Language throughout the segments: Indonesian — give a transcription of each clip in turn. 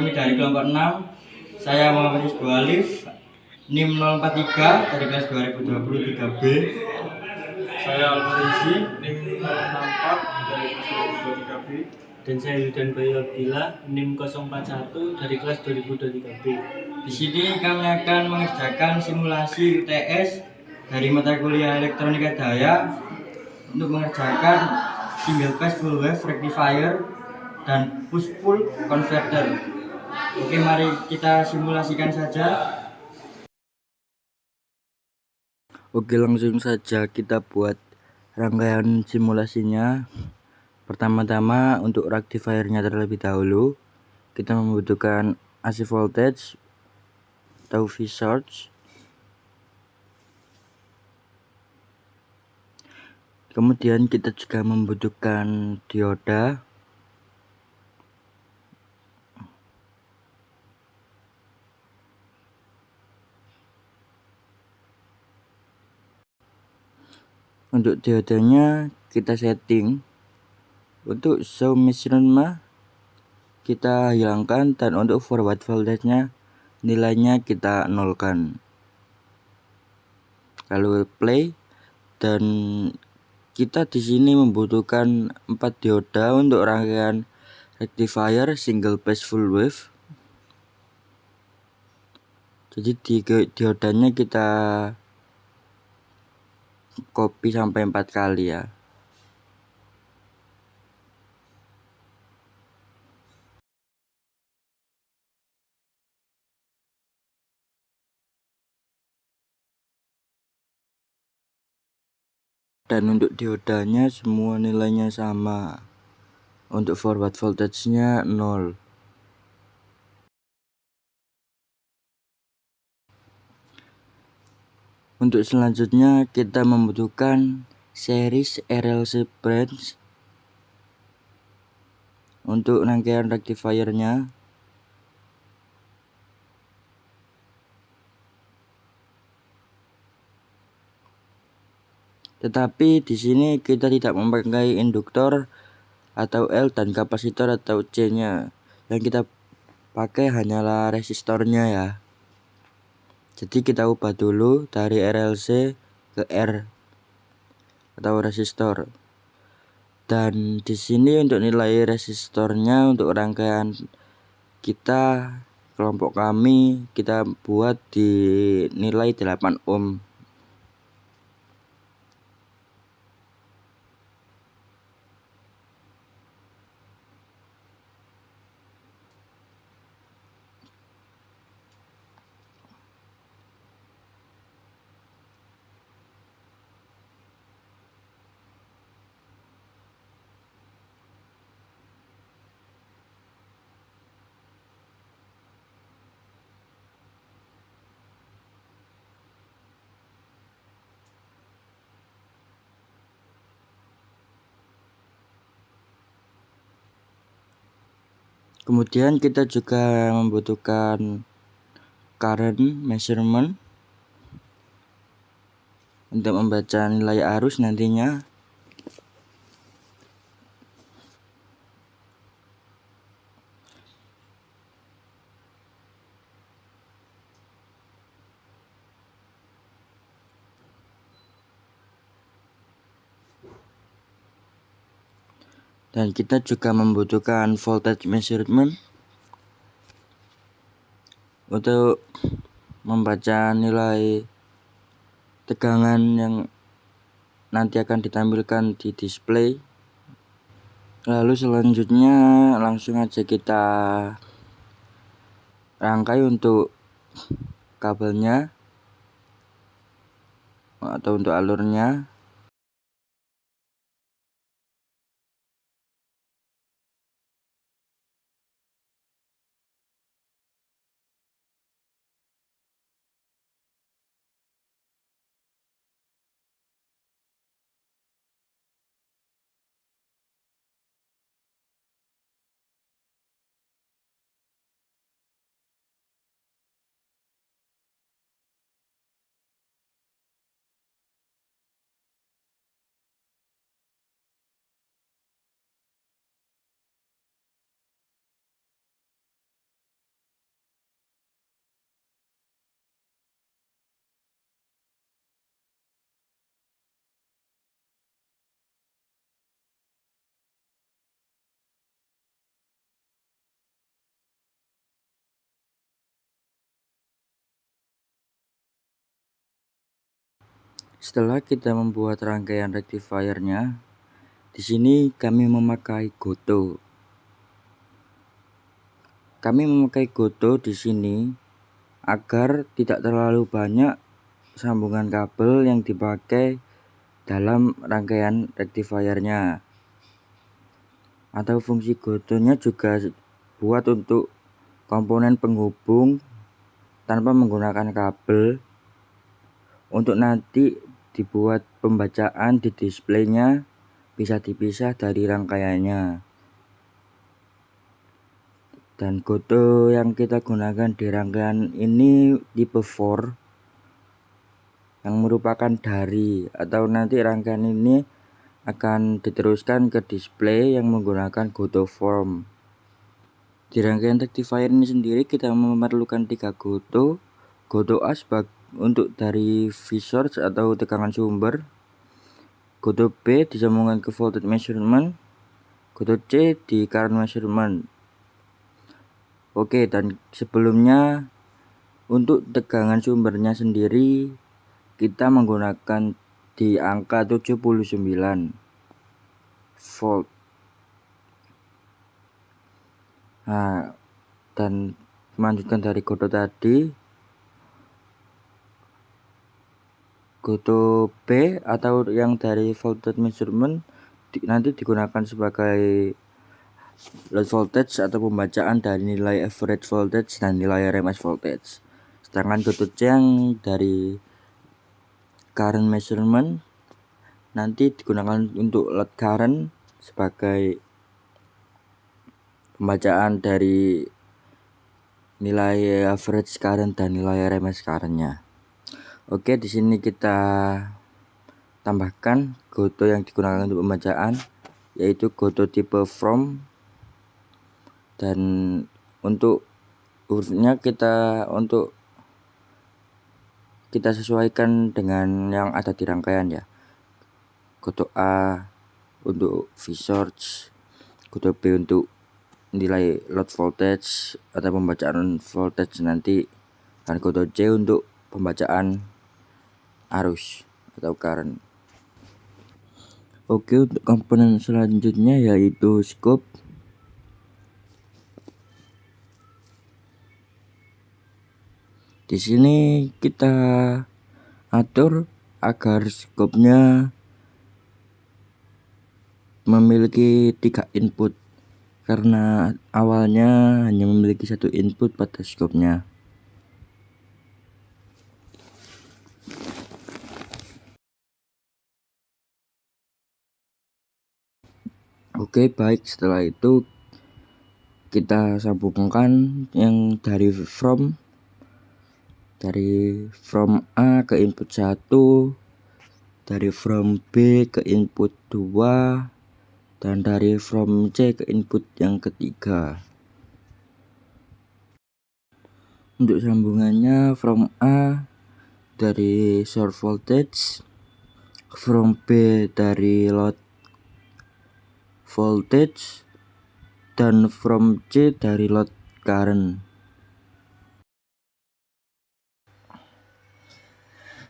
kami dari kelompok 6. Saya Muhammad Isbu Alif, NIM 043 dari kelas 2023B. Saya Al-Farisi, NIM 064 dari kelas 2023B. Dan saya Yudan Bayu Abdillah, NIM 041 dari kelas 2023B. Di sini kami akan mengerjakan simulasi UTS dari mata kuliah Elektronika Daya untuk mengerjakan single pass full wave rectifier dan push pull converter. Oke, mari kita simulasikan saja. Oke, langsung saja kita buat rangkaian simulasinya. Pertama-tama untuk rectifiernya terlebih dahulu kita membutuhkan AC voltage atau V source. Kemudian kita juga membutuhkan dioda. Untuk diodanya kita setting. Untuk show measurement kita hilangkan, dan untuk forward voltage nya nilainya kita nolkan. Lalu play, dan kita di sini membutuhkan 4 dioda untuk rangkaian rectifier single phase full wave. Jadi diodanya kita copy sampai 4 kali ya. Dan untuk diodanya semua nilainya sama. Untuk forward voltage nya 0. Untuk selanjutnya kita membutuhkan series RLC branch untuk rangkaian rectifiernya. Tetapi di sini kita tidak memakai induktor atau L dan kapasitor atau C-nya. Yang kita pakai hanyalah resistornya ya. Jadi kita ubah dulu dari RLC ke R atau resistor. Dan di sini untuk nilai resistornya untuk rangkaian kita, kelompok kami, kita buat di nilai 8 ohm. Kemudian kita juga membutuhkan current measurement untuk membaca nilai arus nantinya. Dan kita juga membutuhkan voltage measurement untuk membaca nilai tegangan yang nanti akan ditampilkan di display. Lalu selanjutnya langsung aja kita rangkai untuk kabelnya atau untuk alurnya. Setelah kita membuat rangkaian rectifiernya, di sini kami memakai Goto. Kami memakai Goto di sini agar tidak terlalu banyak sambungan kabel yang dipakai dalam rangkaian rectifiernya. Atau fungsi Gotonya juga buat untuk komponen penghubung tanpa menggunakan kabel, untuk nanti dibuat pembacaan di displaynya bisa dipisah dari rangkaiannya. Dan Goto yang kita gunakan di rangkaian ini tipe 4 yang merupakan dari, atau nanti rangkaian ini akan diteruskan ke display yang menggunakan Goto form. Di rangkaian rectifier ini sendiri kita memerlukan 3 Goto. Goto A untuk dari V-source atau tegangan sumber, Goto B disambungkan ke voltage measurement, Goto C di current measurement. Oke, dan sebelumnya untuk tegangan sumbernya sendiri kita menggunakan di angka 79 volt. Nah, dan melanjutkan dari Goto tadi, Goto B atau yang dari voltage measurement nanti digunakan sebagai load voltage atau pembacaan dari nilai average voltage dan nilai RMS voltage. Sedangkan Goto C yang dari current measurement nanti digunakan untuk load current sebagai pembacaan dari nilai average current dan nilai RMS currentnya. Oke, di sini kita tambahkan Goto yang digunakan untuk pembacaan, yaitu Goto tipe from, dan untuk hurufnya kita sesuaikan dengan yang ada di rangkaian ya. Goto A untuk V-source, Goto B untuk nilai load voltage atau pembacaan voltage nanti, dan Goto C untuk pembacaan arus atau current. Oke, untuk komponen selanjutnya yaitu scope. Di sini kita atur agar scope-nya memiliki 3 input, karena awalnya hanya memiliki 1 input pada scope-nya. Oke, baik, setelah itu kita sambungkan yang dari from A ke input 1, dari from B ke input 2, dan dari from C ke input yang ketiga. Untuk sambungannya, from A dari source voltage, from B dari load voltage, dan from C dari load current.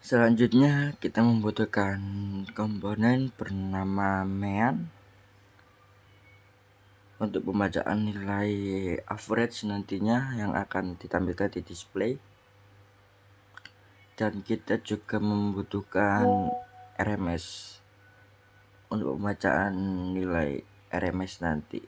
Selanjutnya kita membutuhkan komponen bernama mean untuk pembacaan nilai average nantinya yang akan ditampilkan di display, dan kita juga membutuhkan RMS untuk pembacaan nilai RMS nanti.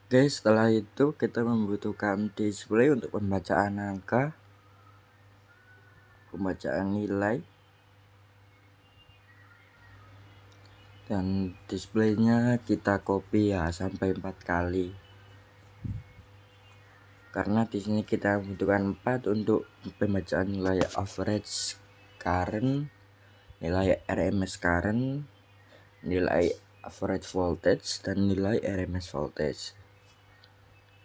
Oke, setelah itu kita membutuhkan display untuk pembacaan angka, pembacaan nilai, dan displaynya kita copy ya sampai 4 kali. karena di sini kita membutuhkan 4 untuk pembacaan nilai average current, nilai RMS current, nilai average voltage, dan nilai RMS voltage.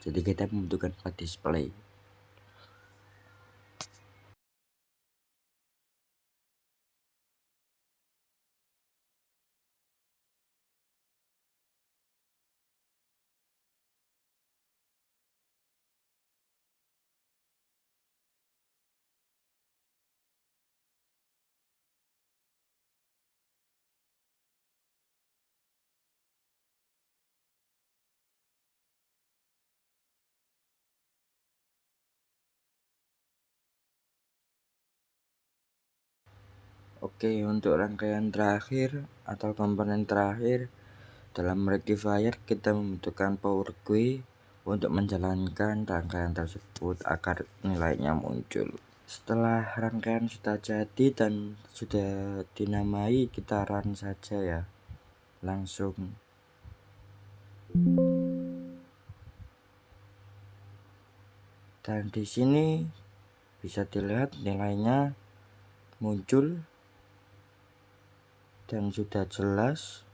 Jadi kita membutuhkan 4 display. Oke, untuk rangkaian terakhir atau komponen terakhir dalam rectifier, kita membutuhkan power quay untuk menjalankan rangkaian tersebut agar nilainya muncul. Setelah rangkaian sudah jadi dan sudah dinamai, kita run saja ya, langsung. Dan di sini bisa dilihat nilainya muncul dan sudah jelas.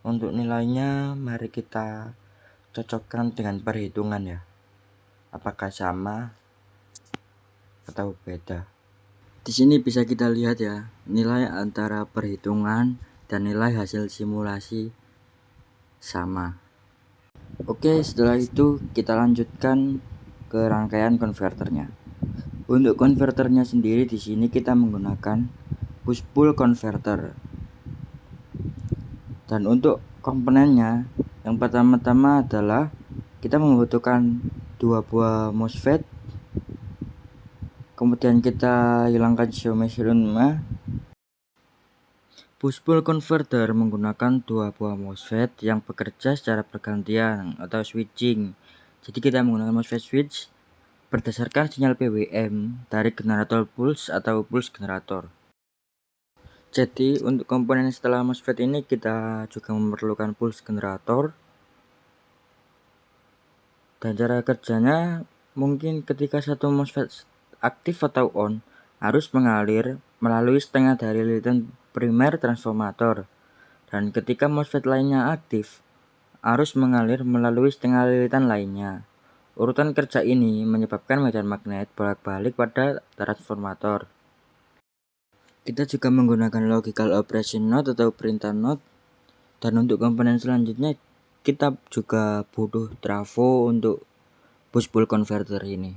Untuk nilainya mari kita cocokkan dengan perhitungan ya, apakah sama atau beda. Di sini bisa kita lihat ya, nilai antara perhitungan dan nilai hasil simulasi sama. Oke, setelah itu kita lanjutkan ke rangkaian konverternya. Untuk konverternya sendiri di sini kita menggunakan push pull converter. Dan untuk komponennya, yang pertama-tama adalah kita membutuhkan 2 buah MOSFET. Kemudian kita hilangkan siomerisme. Push pull converter menggunakan 2 buah MOSFET yang bekerja secara bergantian atau switching. Jadi kita menggunakan MOSFET switch berdasarkan sinyal PWM dari generator pulse atau pulse generator. Jadi untuk komponen setelah MOSFET ini kita juga memerlukan pulse generator. Dan cara kerjanya mungkin ketika satu MOSFET aktif atau on, arus mengalir melalui setengah dari lilitan primer transformator. Dan ketika MOSFET lainnya aktif, arus mengalir melalui setengah lilitan lainnya. Urutan kerja ini menyebabkan medan magnet bolak-balik pada transformator. Kita juga menggunakan logical operation node atau perintah node. Dan untuk komponen selanjutnya kita juga butuh trafo untuk push pull converter ini.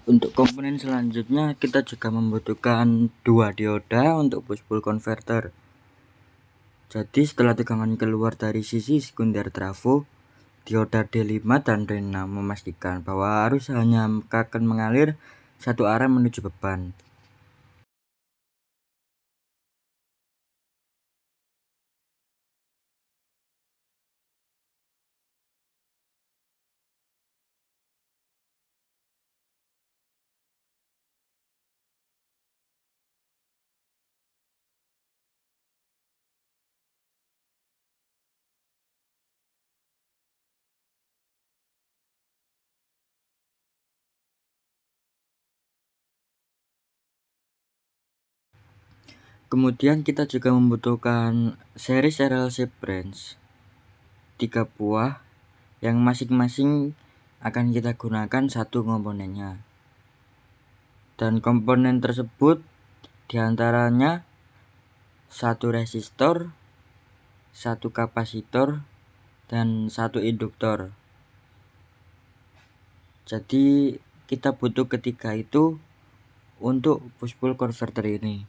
Untuk komponen selanjutnya kita juga membutuhkan 2 dioda untuk push pull converter. Jadi setelah tegangan keluar dari sisi sekunder trafo, dioda D5 dan D6 memastikan bahwa arus hanya akan mengalir satu arah menuju beban. Kemudian kita juga membutuhkan seri serial shape branch 3 buah yang masing-masing akan kita gunakan satu komponennya. Dan komponen tersebut diantaranya 1 resistor, 1 kapasitor, dan 1 induktor. Jadi kita butuh ketiga itu untuk push pull converter ini.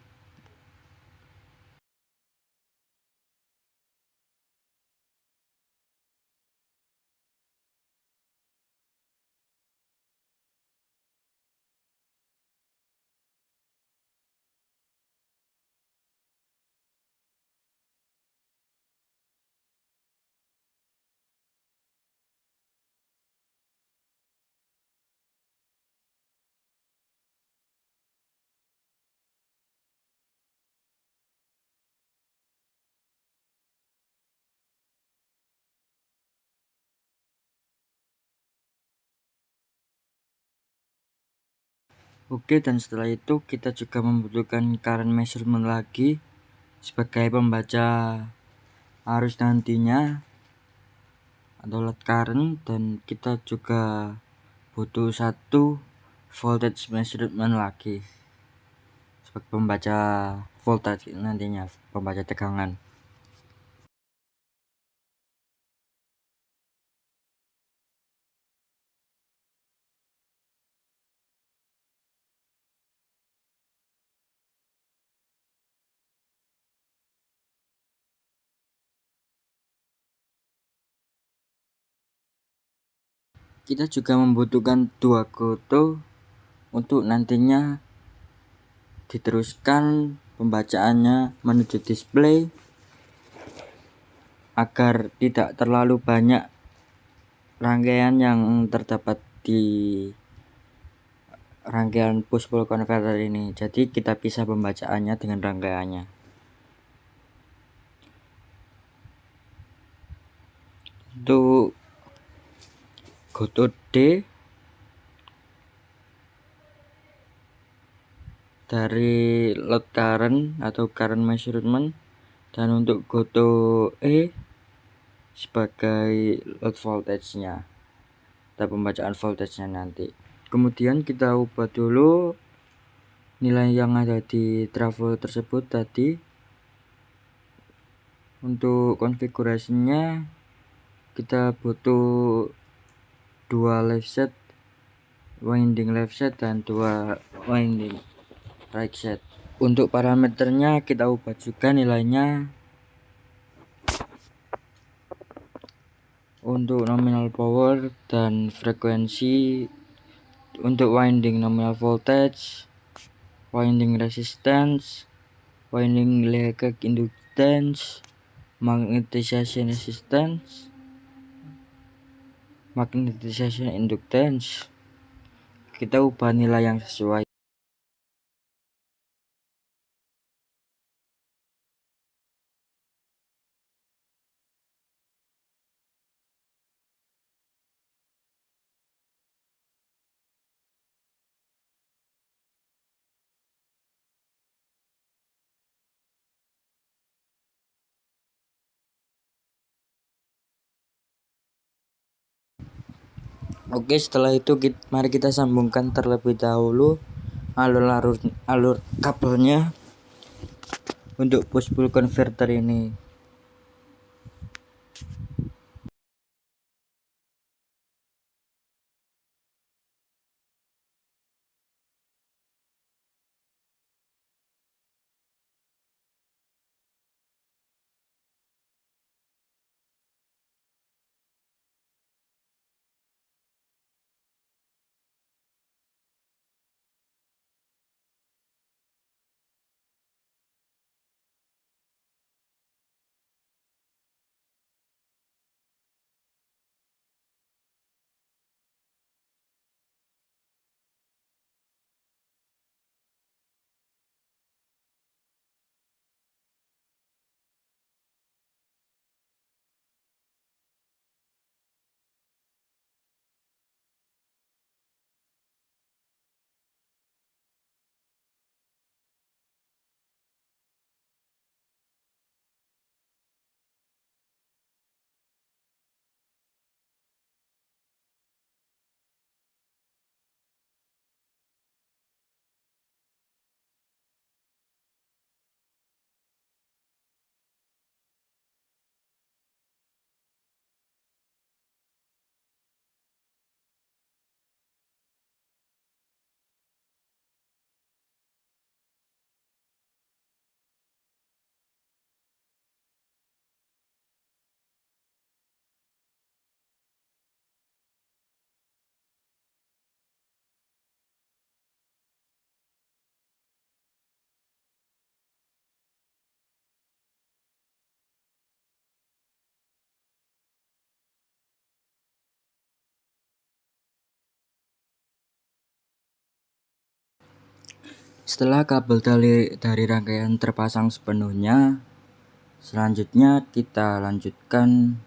Oke, dan setelah itu kita juga membutuhkan current measurement lagi sebagai pembaca arus nantinya atau load current, dan kita juga butuh satu voltage measurement lagi sebagai pembaca voltage nantinya, pembaca tegangan. Kita juga membutuhkan dua goto untuk nantinya diteruskan pembacaannya menuju display agar tidak terlalu banyak rangkaian yang terdapat di rangkaian push pull converter ini. Jadi kita pisah pembacaannya dengan rangkaiannya. Untuk goto D dari load current atau current measurement, dan untuk goto E sebagai load voltage-nya atau pembacaan voltage-nya nanti. Kemudian kita ubah dulu nilai yang ada di trafo tersebut tadi. Untuk konfigurasinya kita butuh dua left set, winding left set, dan dua winding right set. Untuk parameternya kita ubah juga nilainya. Untuk nominal power dan frekuensi, untuk winding nominal voltage, winding resistance, winding leakage inductance, magnetization resistance, magnetization inductance, kita ubah nilai yang sesuai. Oke, setelah itu mari kita sambungkan terlebih dahulu alur kabelnya untuk push pull converter ini. Setelah kabel dari rangkaian terpasang sepenuhnya, selanjutnya kita lanjutkan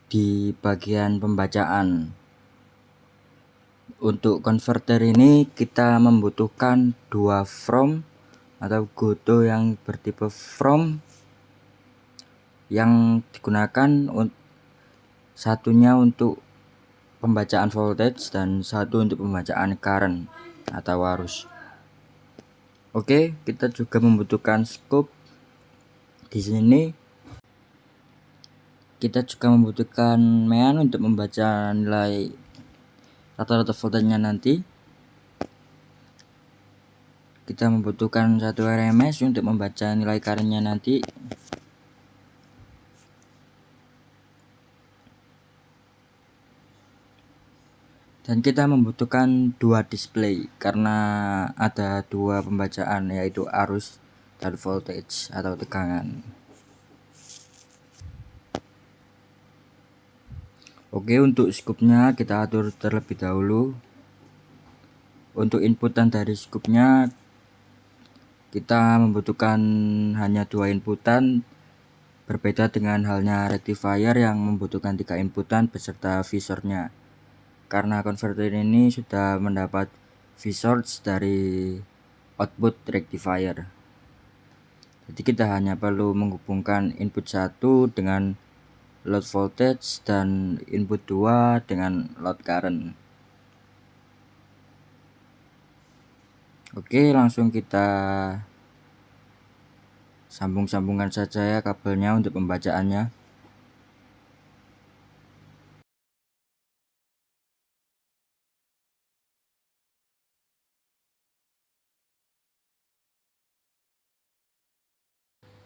di bagian pembacaan. Untuk konverter ini kita membutuhkan dua from atau goto yang bertipe from yang digunakan satunya untuk pembacaan voltage dan satu untuk pembacaan current atau arus. Oke, kita juga membutuhkan scope. Di sini kita juga membutuhkan mean untuk membaca nilai rata-rata voltanya nanti. Kita membutuhkan satu RMS untuk membaca nilai currentnya nanti. Dan kita membutuhkan dua display karena ada dua pembacaan, yaitu arus dan voltage atau tegangan. Oke, untuk scope-nya kita atur terlebih dahulu. Untuk inputan dari scope-nya kita membutuhkan hanya dua inputan, berbeda dengan halnya rectifier yang membutuhkan 3 inputan beserta visornya. Karena konverter ini sudah mendapat visors dari output rectifier. Jadi kita hanya perlu menghubungkan input 1 dengan load voltage dan input 2 dengan load current. Oke, langsung kita sambung-sambungkan saja ya kabelnya untuk pembacaannya.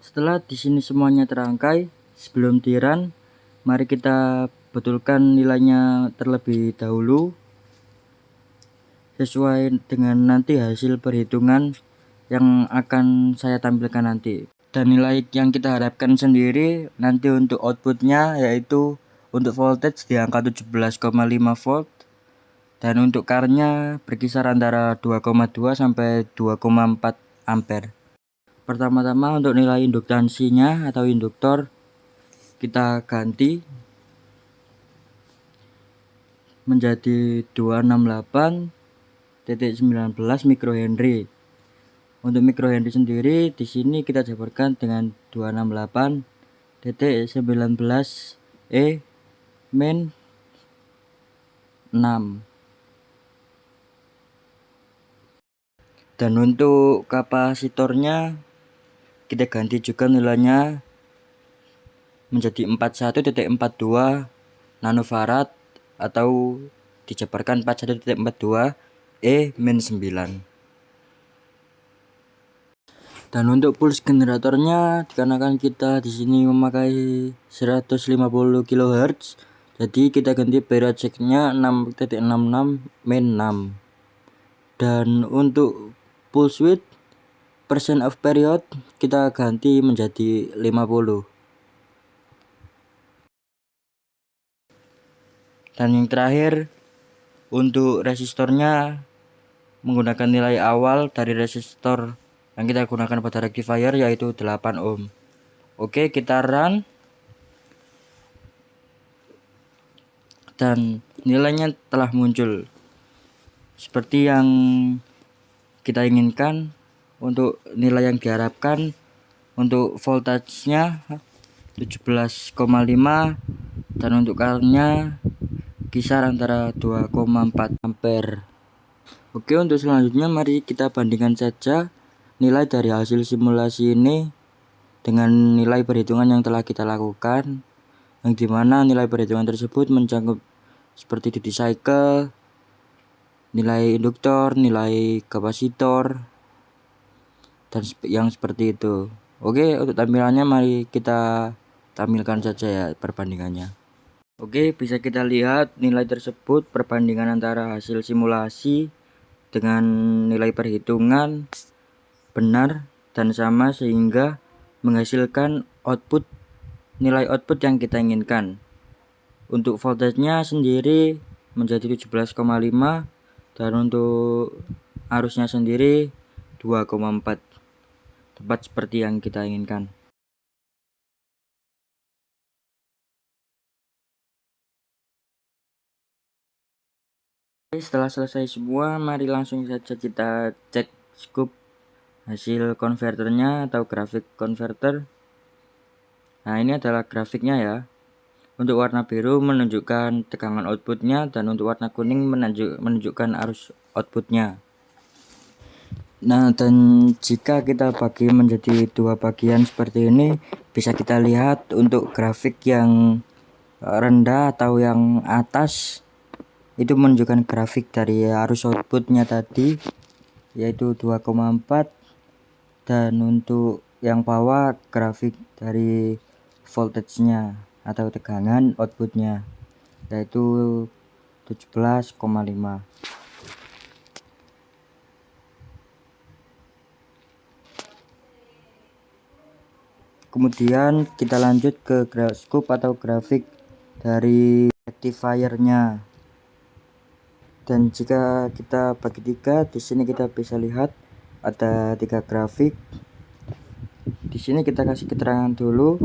Setelah di sini semuanya terangkai, sebelum di run, mari kita betulkan nilainya terlebih dahulu sesuai dengan nanti hasil perhitungan yang akan saya tampilkan nanti. Dan nilai yang kita harapkan sendiri nanti untuk outputnya yaitu untuk voltage di angka 17,5 volt dan untuk currentnya berkisar antara 2,2 sampai 2,4 ampere. Pertama-tama untuk nilai induktansinya atau induktor kita ganti menjadi 268.19 microhenry. Untuk microhenry sendiri di sini kita jabarkan dengan 268.19 min 6. Dan untuk kapasitornya kita ganti juga nilainya menjadi 41.42 nanofarad atau dijabarkan 41.42 min 9. Dan untuk pulse generatornya dikarenakan kita di sini memakai 150 kHz, jadi kita ganti period check-nya 6.66 min 6. Dan untuk pulse width percent of period kita ganti menjadi 50. Dan yang terakhir untuk resistornya menggunakan nilai awal dari resistor yang kita gunakan pada rectifier yaitu 8 ohm. Oke, kita run dan nilainya telah muncul seperti yang kita inginkan. Untuk nilai yang diharapkan untuk voltage-nya 17,5 dan untuk current-nya kisar antara 2,4 ampere. Oke, untuk selanjutnya mari kita bandingkan saja nilai dari hasil simulasi ini dengan nilai perhitungan yang telah kita lakukan, yang dimana nilai perhitungan tersebut mencakup seperti duty cycle, nilai induktor, nilai kapasitor, dan yang seperti itu. Oke, untuk tampilannya mari kita tampilkan saja ya perbandingannya. Oke, bisa kita lihat nilai tersebut perbandingan antara hasil simulasi dengan nilai perhitungan benar dan sama sehingga menghasilkan nilai output yang kita inginkan. Untuk voltage-nya sendiri menjadi 17,5 dan untuk arusnya sendiri 2,4, tepat seperti yang kita inginkan. Setelah selesai semua, mari langsung saja kita cek scoop hasil konverternya atau grafik konverter. Nah, ini adalah grafiknya ya. Untuk warna biru menunjukkan tegangan outputnya, dan untuk warna kuning menunjukkan arus outputnya. Nah, dan jika kita bagi menjadi dua bagian seperti ini, bisa kita lihat untuk grafik yang rendah atau yang atas itu menunjukkan grafik dari arus outputnya tadi, yaitu 2,4, dan untuk yang bawah grafik dari voltage-nya atau tegangan outputnya, yaitu 17,5. Kemudian kita lanjut ke scoop atau grafik dari rectifier-nya. Dan jika kita bagi 3, di sini kita bisa lihat ada 3 grafik. Di sini kita kasih keterangan dulu.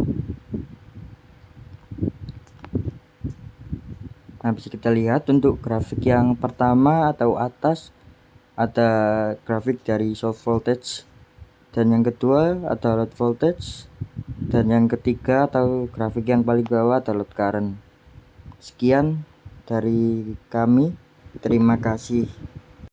Nah, bisa kita lihat untuk grafik yang pertama atau atas ada grafik dari source voltage, dan yang kedua ada load voltage, dan yang ketiga atau grafik yang paling bawah ada load current. Sekian dari kami, terima kasih.